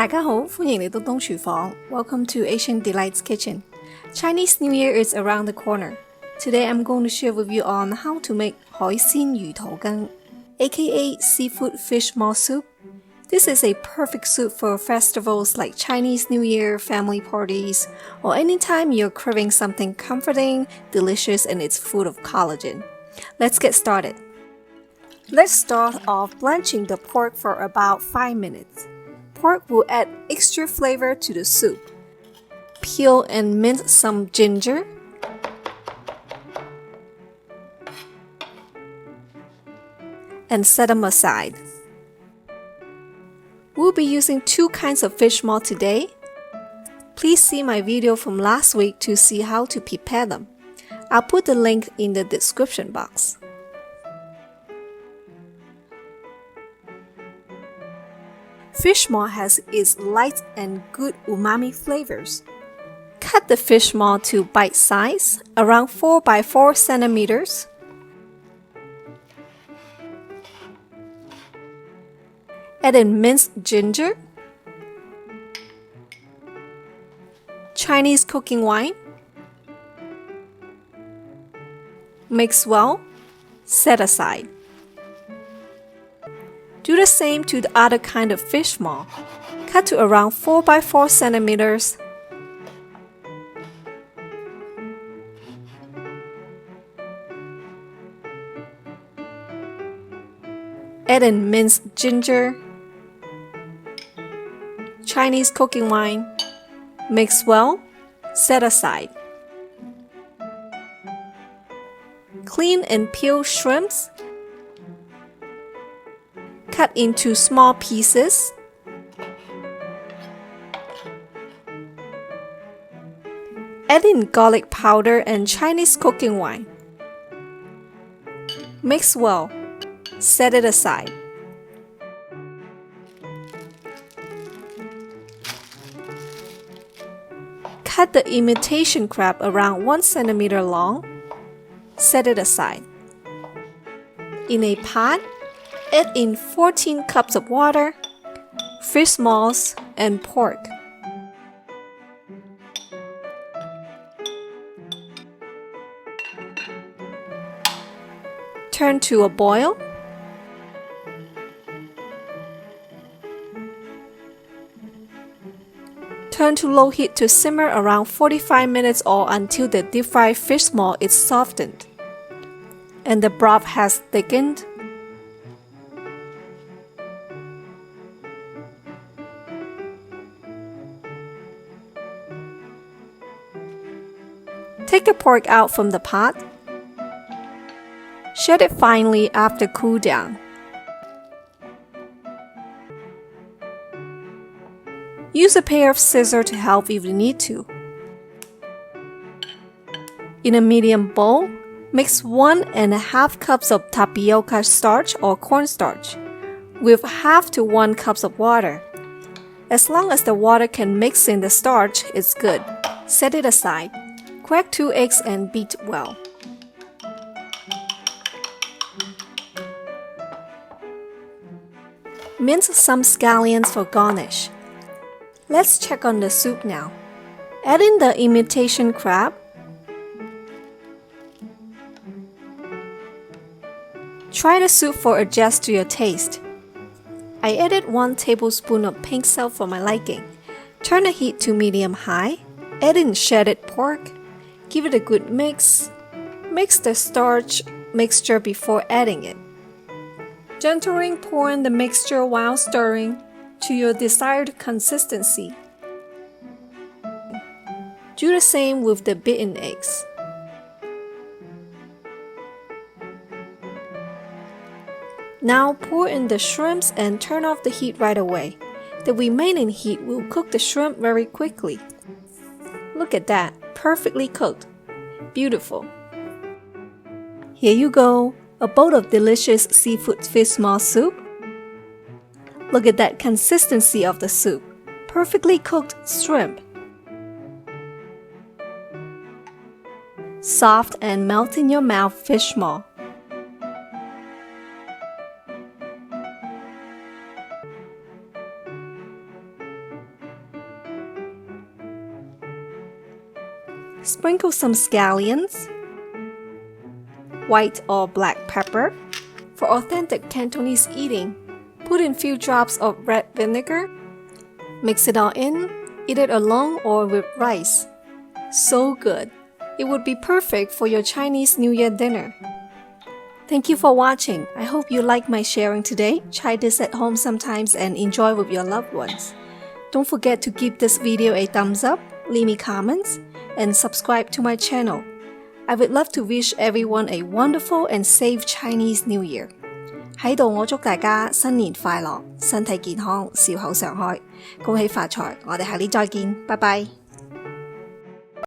大家好，歡迎嚟到東廚房。Welcome to Asian Delights Kitchen. Chinese New Year is around the corner. Today I'm going to share with you on how to make 海鮮魚肚羹, aka seafood fish maw soup. This is a perfect soup for festivals like Chinese New Year, family parties, or anytime you're craving something comforting, delicious, and it's full of collagen. Let's get started. Let's start off blanching the pork for about 5 minutes. Pork will add extra flavor to the soup. Peel and mince some ginger. And set them aside. We'll be using 2 kinds of fish maw today. Please see my video from last week to see how to prepare them. I'll put the link in the description box. Fish maw has its light and good umami flavors. Cut the fish maw to bite size, around 4 by 4 centimeters. Add in minced ginger, Chinese cooking wine. Mix well, set aside. Do the same to the other kind of fish maw. Cut to around 4 by 4 centimeters. Add in minced ginger, Chinese cooking wine. Mix well, set aside. Clean and peel shrimps. Cut into small pieces. Add in garlic powder and Chinese cooking wine. Mix well. Set it aside. Cut the imitation crab around 1 centimeter long. Set it aside. In a pot, add in 14 cups of water, fish maws, and pork. Turn to a boil. Turn to low heat to simmer around 45 minutes or until the deep fried fish maw is softened and the broth has thickened. Take the pork out from the pot. Shred it finely after cool down. Use a pair of scissors to help if you need to. In a medium bowl, mix 1.5 cups of tapioca starch or cornstarch with half to 1 cups of water. As long as the water can mix in the starch, it's good. Set it aside. Crack 2 eggs and beat well. Mince some scallions for garnish. Let's check on the soup now. Add in the imitation crab. Try the soup for adjust to your taste. I added 1 tablespoon of pink salt for my liking. Turn the heat to medium-high. Add in shredded pork. Give it a good mix. Mix the starch mixture before adding it. Gently pour in the mixture while stirring to your desired consistency. Do the same with the beaten eggs. Now pour in the shrimps and turn off the heat right away. The remaining heat will cook the shrimp very quickly. Look at that, perfectly cooked. Beautiful. Here you go, a bowl of delicious seafood fish maw soup. Look at that consistency of the soup. Perfectly cooked shrimp. Soft and melt in your mouth fish maw. Sprinkle some scallions, white or black pepper. For authentic Cantonese eating, put in few drops of red vinegar. Mix it all in, eat it alone or with rice. So good! It would be perfect for your Chinese New Year dinner. Thank you for watching. I hope you like my sharing today. Try this at home sometimes and enjoy with your loved ones. Don't forget to give this video a thumbs up, leave me comments, and subscribe to my channel. I would love to wish everyone a wonderful and safe Chinese New Year. 喺度我祝大家新年快樂，身體健康，笑口常開，恭喜發財。我哋下年再見，拜拜。